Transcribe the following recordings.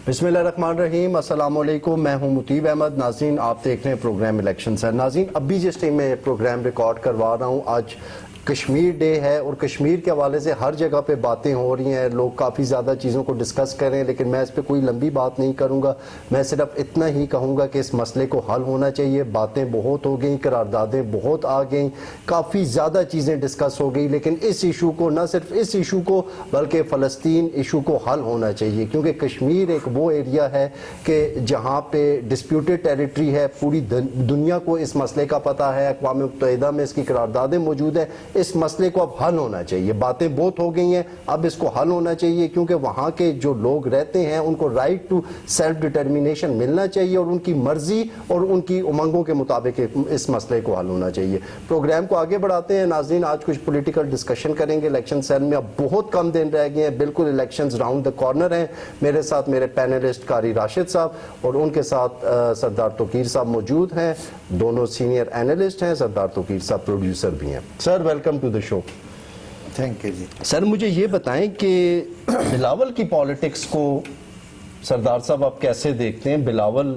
بسم اللہ الرحمن الرحیم، السلام علیکم، میں ہوں مطیب احمد۔ ناظرین، آپ دیکھ رہے ہیں پروگرام الیکشنز ہے۔ ناظرین، ابھی جس ٹائم میں پروگرام ریکارڈ کروا رہا ہوں، آج کشمیر ڈے ہے اور کشمیر کے حوالے سے ہر جگہ پہ باتیں ہو رہی ہیں، لوگ کافی زیادہ چیزوں کو ڈسکس کر رہے ہیں، لیکن میں اس پہ کوئی لمبی بات نہیں کروں گا۔ میں صرف اتنا ہی کہوں گا کہ اس مسئلے کو حل ہونا چاہیے۔ باتیں بہت ہو گئیں، قراردادیں بہت آ گئیں، کافی زیادہ چیزیں ڈسکس ہو گئی، لیکن اس ایشو کو، نہ صرف اس ایشو کو بلکہ فلسطین ایشو کو حل ہونا چاہیے، کیونکہ کشمیر ایک وہ ایریا ہے کہ جہاں پہ ڈسپیوٹڈ ٹیریٹری ہے۔ پوری دنیا کو اس مسئلے کا پتہ ہے، اقوام متحدہ میں اس کی قراردادیں موجود ہیں۔ اس مسئلے کو اب حل ہونا چاہیے۔ باتیں بہت ہو گئی ہیں، اب اس کو حل ہونا چاہیے، کیونکہ وہاں کے جو لوگ رہتے ہیں ان کو رائٹ ٹو سیلف ڈٹرمینیشن ملنا چاہیے، اور ان کی مرضی اور ان کی امنگوں کے مطابق اس مسئلے کو حل ہونا چاہیے۔ پروگرام کو آگے بڑھاتے ہیں ناظرین، آج کچھ پولیٹیکل ڈسکشن کریں گے۔ الیکشن سیل میں اب بہت کم دن رہ گئے ہیں، بالکل الیکشنز راؤنڈ دا کارنر ہیں۔ میرے ساتھ میرے پینلسٹ قاری راشد صاحب اور ان کے ساتھ سردار توقیر صاحب موجود ہیں، دونوں سینئر اینالسٹ ہیں۔ سردار توقیر صاحب پروڈیوسر بھی ہیں۔ Sir, welcome to the show. Thank you جی۔ سر، مجھے یہ بتائیں کہ بلاول کی پالیٹکس کو سردار صاحب آپ کیسے دیکھتے ہیں؟ بلاول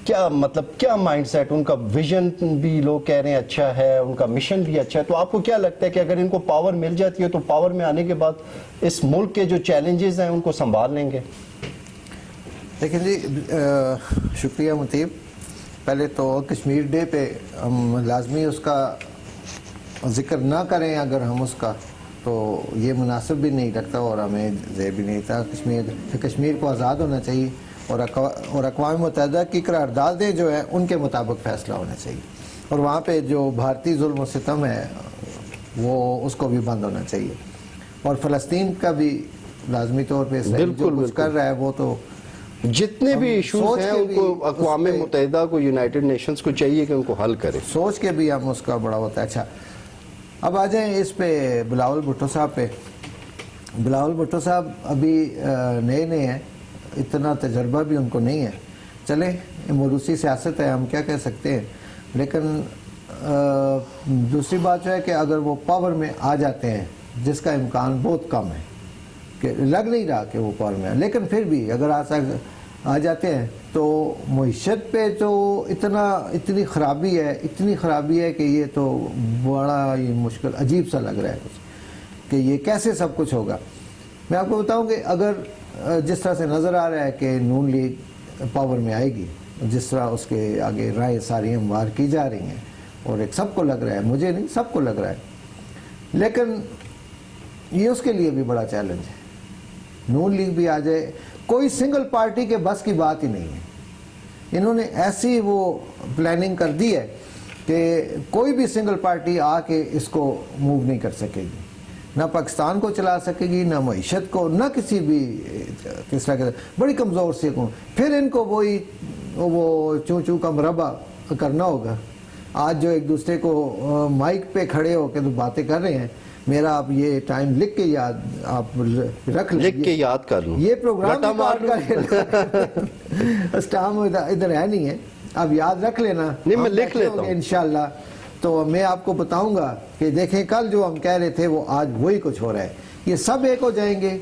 کیا مائنڈ سیٹ، ان کا ویژن بھی لوگ کہہ رہے ہیں اچھا ہے، ان کا مشن بھی اچھا ہے، تو آپ کو کیا لگتا ہے کہ اگر ان کو پاور مل جاتی ہے تو پاور میں آنے کے بعد اس ملک کے جو چیلنجز ہیں ان کو سنبھال لیں گے؟ دیکھیں جی، شکریہ مطیب۔ پہلے تو کشمیر ڈے پہ ہم لازمی اس کا ذکر نہ کریں، اگر ہم اس کا، تو یہ مناسب بھی نہیں لگتا اور ہمیں ذہن بھی نہیں تھا۔ کشمیر کو آزاد ہونا چاہیے اور اقوام متحدہ کی قراردادیں جو ہیں ان کے مطابق فیصلہ ہونا چاہیے، اور وہاں پہ جو بھارتی ظلم و ستم ہے وہ اس کو بھی بند ہونا چاہیے، اور فلسطین کا بھی لازمی طور پہ جو کچھ کر رہا ہے وہ تو جتنے بھی ایشوز ہیں ان کو اقوام متحدہ کو، یونائٹڈ نیشنز کو چاہیے کہ ان کو حل کرے، سوچ کے بھی ہم اس کا بڑا ہوتا ہے۔ اچھا، اب آ جائیں اس پہ بلاول بھٹو صاحب پہ۔ بلاول بھٹو صاحب ابھی نئے ہیں، اتنا تجربہ بھی ان کو نہیں ہے۔ چلیں، موروثی سیاست ہے، ہم کیا کہہ سکتے ہیں، لیکن دوسری بات جو ہے کہ اگر وہ پاور میں آ جاتے ہیں، جس کا امکان بہت کم ہے، کہ لگ نہیں رہا کہ وہ پاور میں ہے، لیکن پھر بھی اگر آ جاتے ہیں تو معیشت پہ تو اتنی خرابی ہے کہ یہ تو بڑا ہی مشکل، عجیب سا لگ رہا ہے کچھ کہ یہ کیسے سب کچھ ہوگا۔ میں آپ کو بتاؤں کہ اگر جس طرح سے نظر آ رہا ہے کہ نون لیگ پاور میں آئے گی، جس طرح اس کے آگے رائے ساری ہموار کی جا رہی ہیں، اور ایک سب کو لگ رہا ہے، مجھے نہیں، سب کو لگ رہا ہے، لیکن یہ اس کے لیے بھی بڑا چیلنج ہے۔ نون لیگ بھی آ جائے، کوئی سنگل پارٹی کے بس کی بات ہی نہیں ہے۔ انہوں نے ایسی وہ پلاننگ کر دی ہے کہ کوئی بھی سنگل پارٹی آ کے اس کو موو نہیں کر سکے گی، نہ پاکستان کو چلا سکے گی، نہ معیشت کو، نہ کسی بھی کس طرح کے، بڑی کمزور سے کو۔ پھر ان کو وہ چوں کا مربع کرنا ہوگا۔ آج جو ایک دوسرے کو مائک پہ کھڑے ہو کے تو باتیں کر رہے ہیں، میرا آپ یہ ٹائم لکھ کے آپ رکھ لیں، لکھ کے یاد کر لوں، یہ پروگرام اسٹام ادھر ہے نہیں ہے، آپ یاد رکھ لینا۔ نہیں، میں لکھ لیتا ہوں انشاءاللہ۔ تو میں آپ کو بتاؤں گا کہ دیکھیں، کل جو ہم کہہ رہے تھے وہ آج وہی کچھ ہو رہا ہے۔ یہ سب ایک ہو جائیں گے،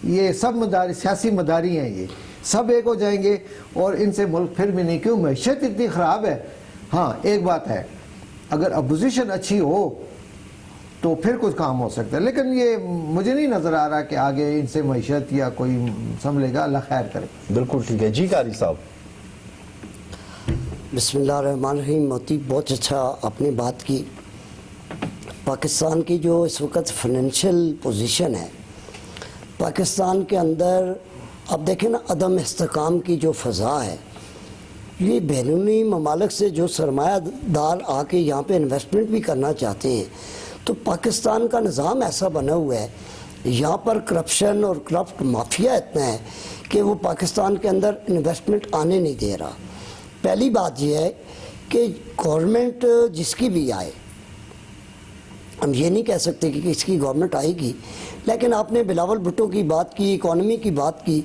یہ سب سیاسی مداری ہیں، یہ سب ایک ہو جائیں گے، اور ان سے ملک پھر بھی نہیں، کیوں معیشت اتنی خراب ہے۔ ہاں، ایک بات ہے، اگر اپوزیشن اچھی ہو تو پھر کچھ کام ہو سکتا ہے، لیکن یہ مجھے نہیں نظر آ رہا کہ آگے ان سے معیشت یا کوئی سنبھلے گا۔ اللہ خیر کرے۔ بالکل ٹھیک ہے جی۔ قاری صاحب، بسم اللہ الرحمن الرحیم۔ موتی، بہت اچھا آپ نے بات کی۔ پاکستان کی جو اس وقت فائنینشیل پوزیشن ہے، پاکستان کے اندر اب دیکھیں نا، عدم استحکام کی جو فضا ہے، یہ بیرونی ممالک سے جو سرمایہ دار آ کے یہاں پہ انویسٹمنٹ بھی کرنا چاہتے ہیں، تو پاکستان کا نظام ایسا بنا ہوا ہے، یہاں پر کرپشن اور کرپٹ مافیا اتنا ہے کہ وہ پاکستان کے اندر انویسٹمنٹ آنے نہیں دے رہا۔ پہلی بات یہ ہے کہ گورنمنٹ جس کی بھی آئے، ہم یہ نہیں کہہ سکتے کہ اس کی گورنمنٹ آئے گی، لیکن آپ نے بلاول بھٹو کی بات کی، اکانومی کی بات کی،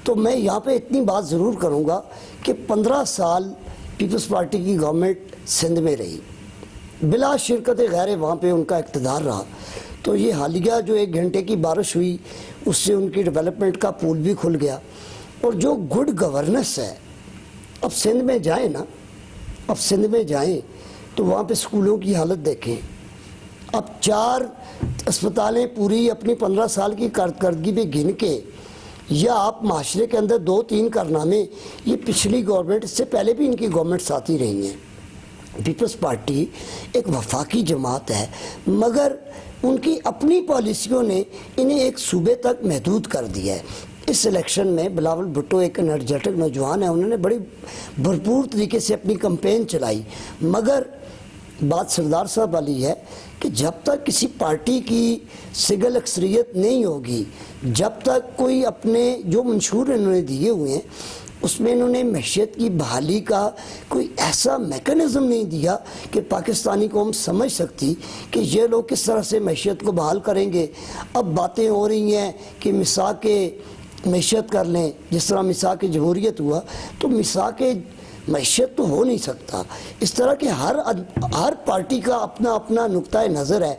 تو میں یہاں پہ اتنی بات ضرور کروں گا کہ 15 سال پیپلز پارٹی کی گورنمنٹ سندھ میں رہی، بلا شرکت غیر وہاں پہ ان کا اقتدار رہا، تو یہ حالیہ جو 1 گھنٹے کی بارش ہوئی اس سے ان کی ڈیولپمنٹ کا پول بھی کھل گیا۔ اور جو گڈ گورننس ہے. اب سندھ میں جائیں نا، اب سندھ میں جائیں تو وہاں پہ اسکولوں کی حالت دیکھیں. اب 4 اسپتالیں پوری اپنی 15 سال کی کارکردگی پہ گن کے، یا آپ معاشرے کے اندر 2-3 کارنامے، یہ پچھلی گورنمنٹ، اس سے پہلے بھی ان کی گورنمنٹ آتی رہی ہیں. پیپلز پارٹی ایک وفاقی جماعت ہے، مگر ان کی اپنی پالیسیوں نے انہیں ایک صوبے تک محدود کر دیا ہے. اس الیکشن میں بلاول بھٹو ایک انرجیٹک نوجوان ہے، انہوں نے بڑی بھرپور طریقے سے اپنی کمپین چلائی، مگر بات سردار صاحب والی ہے کہ جب تک کسی پارٹی کی سگل اکثریت نہیں ہوگی، جب تک کوئی اپنے جو منشور انہوں نے دیے ہوئے ہیں اس میں انہوں نے معیشت کی بحالی کا کوئی ایسا میکانزم نہیں دیا کہ پاکستانی قوم سمجھ سکتی کہ یہ لوگ کس طرح سے معیشت کو بحال کریں گے. اب باتیں ہو رہی ہیں کہ مساق معیشت کر لیں، جس طرح مساق جمہوریت ہوا، تو مساق معیشت تو ہو نہیں سکتا. اس طرح کہ ہر پارٹی کا اپنا اپنا نقطۂ نظر ہے.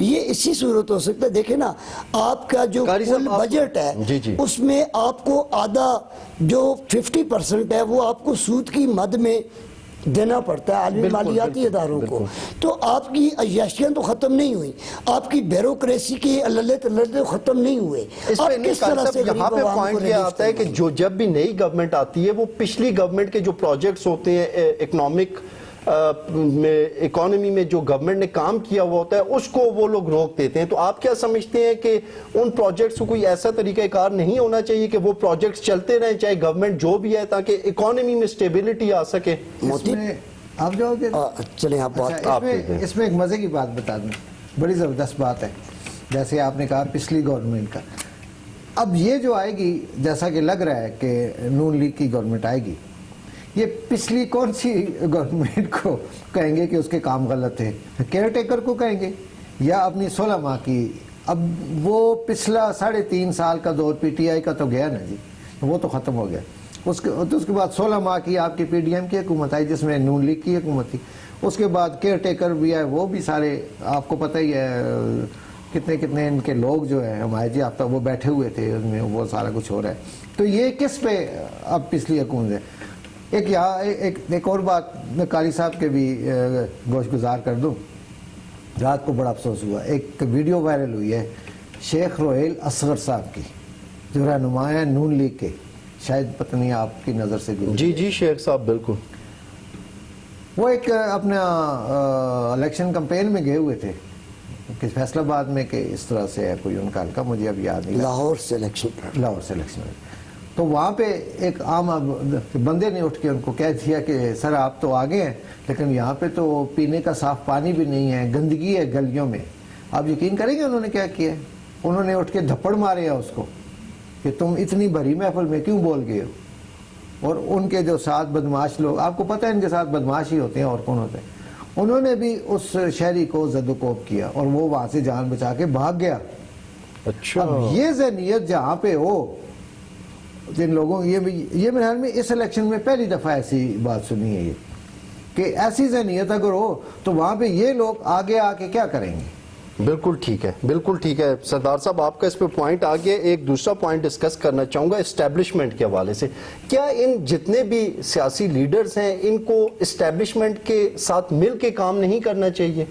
یہ اسی صورت ہو سکتا ہے. دیکھیں نا، آپ کا جو کل بجٹ ہے اس میں آپ کو آدھا جو 50% ہے وہ آپ کو سود کی مد میں دینا پڑتا ہے عالمی مالیاتی اداروں کو. تو آپ کی عیاشیاں تو ختم نہیں ہوئی، آپ کی بیوروکریسی کے اللہ تو ختم نہیں ہوئے. یہاں پہ پوائنٹ کیا آتا ہے کہ جو جب بھی نئی گورنمنٹ آتی ہے وہ پچھلی گورنمنٹ کے جو پروجیکٹس ہوتے ہیں اکانومی میں جو گورنمنٹ نے کام کیا ہوا ہوتا ہے اس کو وہ لوگ روک دیتے ہیں. تو آپ کیا سمجھتے ہیں کہ ان پروجیکٹس کو کوئی ایسا طریقہ کار نہیں ہونا چاہیے کہ وہ پروجیکٹس چلتے رہیں چاہے گورنمنٹ جو بھی ہے، تاکہ اکانومی میں سٹیبلٹی آ سکے؟ آپ جاؤ گے؟ چلیں آپ بات. اس میں ایک مزے کی بات بتا دوں، بڑی زبردست بات ہے. جیسے آپ نے کہا پچھلی گورنمنٹ کا، اب یہ جو آئے گی، جیسا کہ لگ رہا ہے کہ نون لیگ کی گورنمنٹ آئے گی، یہ پچھلی کون سی گورنمنٹ کو کہیں گے کہ اس کے کام غلط تھے؟ کیئر ٹیکر کو کہیں گے یا اپنی 16 ماہ کی؟ اب وہ پچھلا 3.5 سال کا دور پی ٹی آئی کا تو گیا نا جی، وہ تو ختم ہو گیا. اس کے بعد 16 ماہ کی آپ کی پی ڈی ایم کی حکومت آئی جس میں نون لیگ کی حکومت تھی. اس کے بعد کیئر ٹیکر بھی ہے، وہ بھی سارے آپ کو پتہ ہی ہے کتنے ان کے لوگ جو ہیں ہمارے جی آپ وہ بیٹھے ہوئے تھے اس میں، وہ سارا کچھ ہو رہا ہے. تو یہ کس پہ اب پچھلی حکومت ہے؟ ایک اور بات میں قاری صاحب کے بھی گوش گزار کر دوں. رات کو بڑا افسوس ہوا، ایک ویڈیو وائرل ہوئی ہے شیخ روہیل اصغر صاحب کی، جو رہنما ہیں نون لیگ کے، شاید پتہ نہیں آپ کی نظر سے گزری. جی شیخ صاحب بالکل. وہ ایک اپنا الیکشن کمپین میں گئے ہوئے تھے کہ فیصل آباد میں، کہ اس طرح سے ہے کوئی ان کا حلقہ، مجھے اب یاد نہیں، لاہور سے الیکشن. تو وہاں پہ ایک عام بندے نے اٹھ کے ان کو کہہ دیا کہ سر آپ تو آگے ہیں لیکن یہاں پہ تو پینے کا صاف پانی بھی نہیں ہے، گندگی ہے گلیوں میں. آپ یقین کریں گے انہوں نے کیا کیا؟ انہوں نے اٹھ کے دھپڑ مارے ہیں اس کو کہ تم اتنی بڑی محفل میں کیوں بول گئے ہو. اور ان کے جو ساتھ بدماش لوگ، آپ کو پتہ ہے ان کے ساتھ بدماش ہی ہوتے ہیں اور کون ہوتے ہیں، انہوں نے بھی اس شہری کو زد و کوب کیا اور وہ وہاں سے جان بچا کے بھاگ گیا. اچھا، اب یہ ذہنیت جہاں پہ ہو جن لوگوں، یہ میرے خیال میں اس الیکشن میں پہلی دفعہ ایسی بات سنی ہے یہ، کہ ایسی ذہنیت اگر ہو تو وہاں پہ یہ لوگ آگے آ کے کیا کریں گے. بالکل ٹھیک ہے، بالکل ٹھیک ہے سردار صاحب، آپ کا اس پہ پوائنٹ آگے. ایک دوسرا پوائنٹ ڈسکس کرنا چاہوں گا اسٹیبلشمنٹ کے حوالے سے. کیا ان جتنے بھی سیاسی لیڈرز ہیں ان کو اسٹیبلشمنٹ کے ساتھ مل کے کام نہیں کرنا چاہیے؟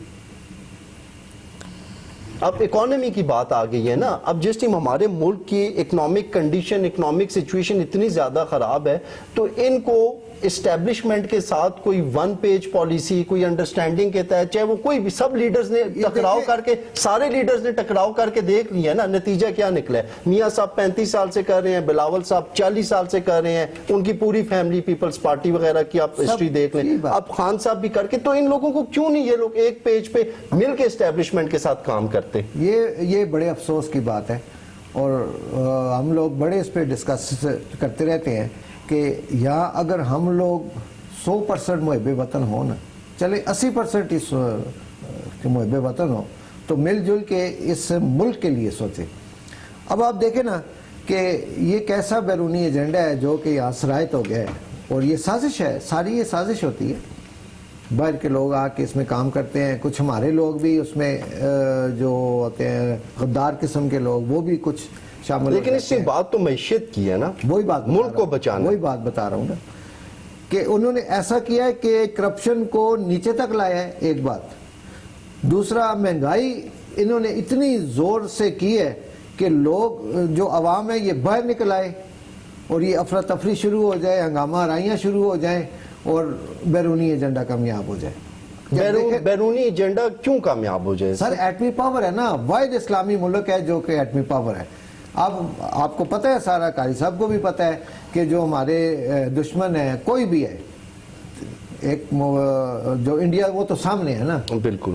اب اکانومی کی بات آ گئی ہے نا، اب جس ٹائم ہمارے ملک کی اکنامک کنڈیشن، اکنامک سچویشن اتنی زیادہ خراب ہے تو ان کو اسٹیبلشمنٹ کے ساتھ کوئی 1 پیج پالیسی، کوئی انڈرسٹینڈنگ کے تحت، چاہے وہ کوئی بھی، سب لیڈرز نے ٹکراؤ کر کے، سارے لیڈرز نے ٹکراؤ کر کے دیکھ لیا نا، نتیجہ کیا نکلا ہے. میاں صاحب 35 سال سے کر رہے ہیں، بلاول صاحب 40 سال سے کر رہے ہیں، ان کی پوری فیملی پیپلز پارٹی وغیرہ کی آپ ہسٹری دیکھ لیں، اب خان صاحب بھی کر کے. تو ان لوگوں کو کیوں نہیں یہ لوگ ایک پیج پہ مل کے اسٹیبلشمنٹ کے ساتھ کام کرتے؟ یہ بڑے افسوس کی بات ہے اور ہم لوگ بڑے اس پہ ڈسکس کرتے رہتے ہیں کہ یہاں اگر ہم لوگ 100% محب وطن ہو نا، چلے 80% اس محب وطن ہو، تو مل جل کے اس ملک کے لیے سوچیں. اب آپ دیکھیں نا کہ یہ کیسا بیرونی ایجنڈا ہے جو کہ یہاں سرایت ہو گیا ہے، اور یہ سازش ہے، ساری یہ سازش ہوتی ہے. باہر کے لوگ آ کے اس میں کام کرتے ہیں، کچھ ہمارے لوگ بھی اس میں جو ہوتے ہیں غدار قسم کے لوگ، وہ بھی کچھ شامل ہو لیکن اس جاتے سے ہیں۔ بات تو معیشت کی ہے نا، وہی بات بتا ملک رہا کو ہوں، بچانا، وہی بات بتا رہا ہوں نا کہ انہوں نے ایسا کیا ہے کہ کرپشن کو نیچے تک لایا ہے، ایک بات۔ دوسرا مہنگائی انہوں نے اتنی زور سے کی ہے کہ لوگ جو عوام ہے یہ باہر نکل آئے اور یہ افراتفری شروع ہو جائے، ہنگامہ آرائیاں شروع ہو جائیں اور بیرونی ایجنڈا کامیاب ہو جائے۔ بیرونی ایجنڈا کیوں کامیاب ہو جائے؟ سر ایٹمی پاور ہے نا، واحد اسلامی ملک ہے جو کہ ایٹمی پاور ہے۔ اب آپ کو پتہ ہے، سارا قاری صاحب کو بھی پتہ ہے کہ جو ہمارے دشمن ہیں کوئی بھی ہے، ایک جو انڈیا وہ تو سامنے ہے نا، بالکل،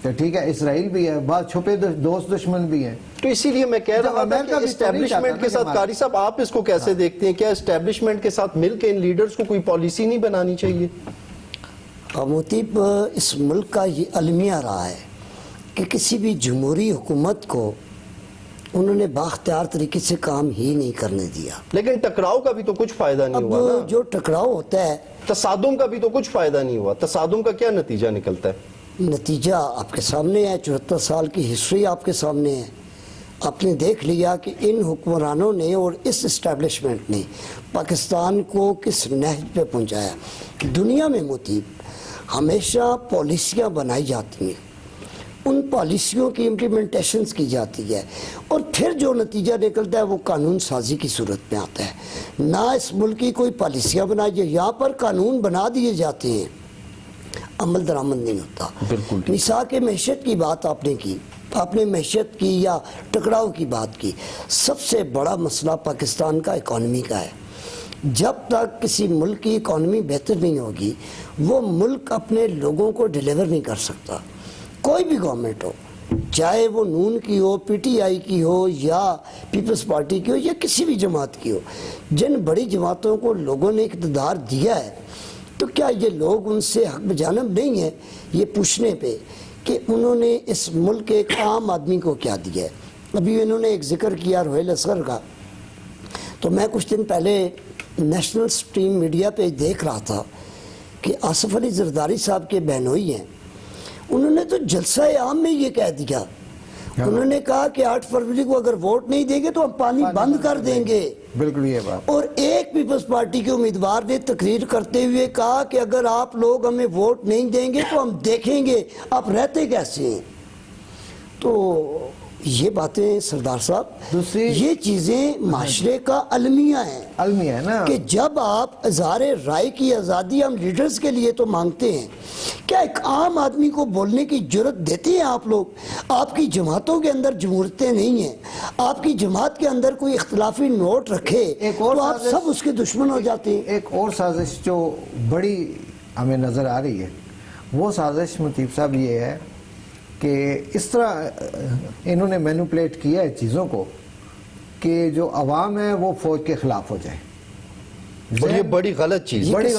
تو ٹھیک ہے، اسرائیل بھی ہے، بعض چھپے دوست دشمن بھی ہیں۔ تو اسی لیے میں کہہ رہا تھا کہ اسٹیبلشمنٹ کے ساتھ، قاری صاحب آپ اس کو کیسے دیکھتے ہیں؟ کیا اسٹیبلشمنٹ کے ساتھ مل کے ان لیڈرز کو کوئی پالیسی نہیں بنانی چاہیے؟ موتیب، اس ملک کا یہ المیہ رہا ہے کہ کسی بھی جمہوری حکومت کو انہوں نے باختیار طریقے سے کام ہی نہیں کرنے دیا۔ لیکن ٹکراؤ کا بھی تو کچھ فائدہ نہیں ہوا نا، اب جو ٹکراؤ ہوتا ہے، تصادم کا بھی تو کچھ فائدہ نہیں ہوا۔ تصادم کا کیا نتیجہ نکلتا ہے؟ نتیجہ آپ کے سامنے ہے، 74 سال کی ہسٹری آپ کے سامنے ہے۔ آپ نے دیکھ لیا کہ ان حکمرانوں نے اور اس اسٹیبلشمنٹ نے پاکستان کو کس نہج پہ پہنچایا۔ دنیا میں موتیب ہمیشہ پالیسیاں بنائی جاتی ہیں، ان پالیسیوں کی امپلیمنٹیشنز کی جاتی ہے، اور پھر جو نتیجہ نکلتا ہے وہ قانون سازی کی صورت میں آتا ہے۔ نہ اس ملک کی کوئی پالیسیاں بنائی جائے، یہاں پر قانون بنا دیے جاتے ہیں، عمل درآمد نہیں ہوتا۔ بالکل میثاق معیشت کی بات آپ نے کی، آپ نے معیشت کی یا ٹکراؤ کی بات کی۔ سب سے بڑا مسئلہ پاکستان کا اکانومی کا ہے۔ جب تک کسی ملک کی اکانومی بہتر نہیں ہوگی، وہ ملک اپنے لوگوں کو ڈیلیور نہیں کر سکتا۔ کوئی بھی گورنمنٹ ہو، چاہے وہ نون کی ہو، پی ٹی آئی کی ہو، یا پیپلز پارٹی کی ہو، یا کسی بھی جماعت کی ہو، جن بڑی جماعتوں کو لوگوں نے اقتدار دیا ہے، تو کیا یہ لوگ ان سے حق بجانب نہیں ہیں یہ پوچھنے پہ کہ انہوں نے اس ملک کے ایک عام آدمی کو کیا دیا ہے؟ ابھی انہوں نے ایک ذکر کیا روہیل اصغر کا، تو میں کچھ دن پہلے نیشنل سٹریم میڈیا پہ دیکھ رہا تھا کہ آصف علی زرداری صاحب کے بہنوئی ہیں، انہوں نے تو جلسہ عام میں یہ کہہ دیا، انہوں نے کہا کہ 8 فروری کو اگر ووٹ نہیں دیں گے تو ہم پانی بند کر دیں گے۔ بالکل یہ بات۔ اور ایک پیپلز پارٹی کے امیدوار نے تقریر کرتے ہوئے کہا کہ اگر آپ لوگ ہمیں ووٹ نہیں دیں گے تو ہم دیکھیں گے آپ رہتے کیسے ہیں۔ تو یہ باتیں سردار صاحب، یہ چیزیں معاشرے کا المیہ ہیں، المیہ ہے نا، کہ جب آپ اظہار رائے کی آزادی ہم لیڈرز کے لیے تو مانگتے ہیں، کیا ایک عام آدمی کو بولنے کی جرت دیتے ہیں آپ لوگ؟ آپ کی جماعتوں کے اندر جمہوریتیں نہیں ہیں، آپ کی جماعت کے اندر کوئی اختلافی نوٹ رکھے تو آپ سب اس کے دشمن ہو جاتے ہیں۔ ایک اور سازش جو بڑی ہمیں نظر آ رہی ہے، وہ سازش مطیب صاحب یہ ہے کہ اس طرح انہوں نے مینوپلیٹ کیا ہے چیزوں کو کہ جو عوام ہے وہ فوج کے خلاف ہو جائے، اور یہ بڑی غلط چیز، بڑی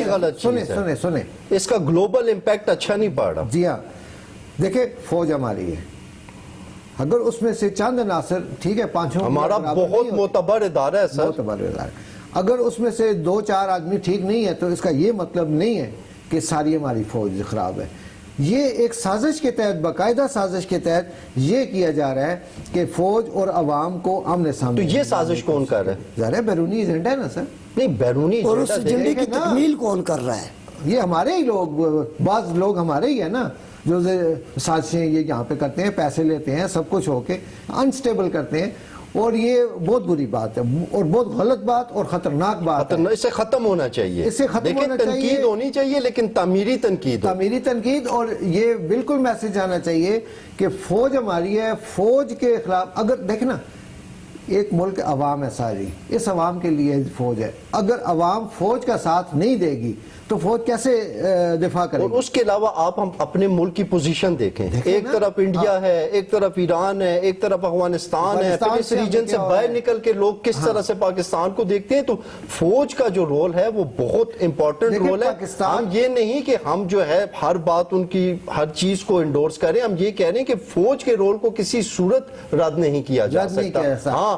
غلط چیز ہے۔ سنیں اس کا گلوبل امپیکٹ اچھا نہیں پڑ رہا۔ جی ہاں، دیکھیں فوج ہماری ہے، اگر اس میں سے چند عناصر، ٹھیک ہے، پانچوں ہمارا بہت معتبر ادارہ ہے سر، معتبر ادارہ، اگر اس میں سے 2-4 آدمی ٹھیک نہیں ہے تو اس کا یہ مطلب نہیں ہے کہ ساری ہماری فوج خراب ہے۔ یہ ایک سازش کے تحت، باقاعدہ سازش کے تحت یہ کیا جا رہا ہے کہ فوج اور عوام کو آمنے سامنے۔ تو یہ سازش کون کر رہا ہے؟ ظاہر ہے بیرونی ایجنڈا ہے نا سر، نہیں بیرونی اور اس ایجنڈے کی نا، تکمیل کون کر رہا ہے؟ یہ ہمارے ہی لوگ، بعض لوگ ہمارے ہی ہیں نا، جو سازشیں یہ یہاں پہ کرتے ہیں، پیسے لیتے ہیں، سب کچھ ہو کے انسٹیبل کرتے ہیں، اور یہ بہت بری بات ہے اور بہت غلط بات اور خطرناک بات ہے۔ اس سے ختم ہونا چاہیے، اس سے ختم ہونا چاہیے، تنقید ہونی چاہیے لیکن تعمیری تنقید، تعمیری تنقید، اور یہ بالکل میسج آنا چاہیے کہ فوج ہماری ہے، فوج کے خلاف اگر دیکھیں نا، ایک ملک عوام ہے ساری، اس عوام کے لیے فوج ہے، اگر عوام فوج کا ساتھ نہیں دے گی تو فوج کیسے دفاع کرے اور گی؟ اس کے علاوہ آپ ہم اپنے ملک کی پوزیشن دیکھیں، ایک طرف انڈیا ہے، ایک طرف ایران ہے، ایک طرف افغانستان ہے، پھر اس ریجن سے باہر نکل کے لوگ کس طرح سے پاکستان کو دیکھتے ہیں۔ تو فوج کا جو رول ہے وہ بہت امپورٹنٹ رول ہے۔ ہم یہ نہیں کہ ہم جو ہے ہر بات ان کی ہر چیز کو انڈورس کریں، ہم یہ کہہ رہے ہیں کہ فوج کے رول کو کسی صورت رد نہیں کیا جا سکتا۔ ہاں،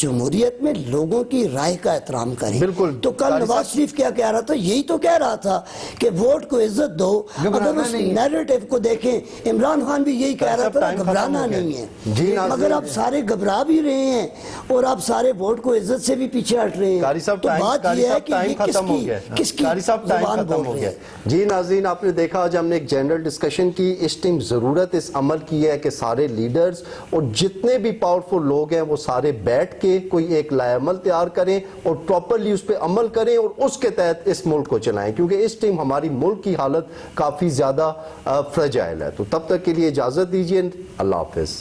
جمہوریت میں لوگوں کی رائے کا احترام کریں. بالکل. تو کل نواز شریف کیا کہہ رہا تھا؟ یہی تو کہہ رہا تھا کہ ووٹ کو عزت دو. اگر اس نیریٹو کو دیکھیں عمران خان بھی یہی کہہ رہا تھا گھبرانا نہیں ہے. مگر آپ سارے گھبرا بھی رہے ہیں اور آپ سارے ووٹ کو عزت سے بھی پیچھے ہٹ رہے ہیں. تو بات یہ ہے کہ یہ کس کی زبان بول رہے ہیں. جی ناظرین، آپ نے دیکھا آج ہم نے ایک جنرل ڈسکشن کی. اس ٹائم ضرورت اس عمل کی ہے کہ سارے لیڈرز اور جتنے بھی پاورفل لوگ ہیں وہ سارے بیٹھ کے کوئی ایک لائحہ عمل تیار کریں اور پراپرلی اس پہ عمل کریں اور اس کے تحت اس ملک کو چلائیں، کیونکہ اس ٹائم ہماری ملک کی حالت کافی زیادہ فرجائل ہے. تو تب تک کے لیے اجازت دیجیے. اللہ حافظ.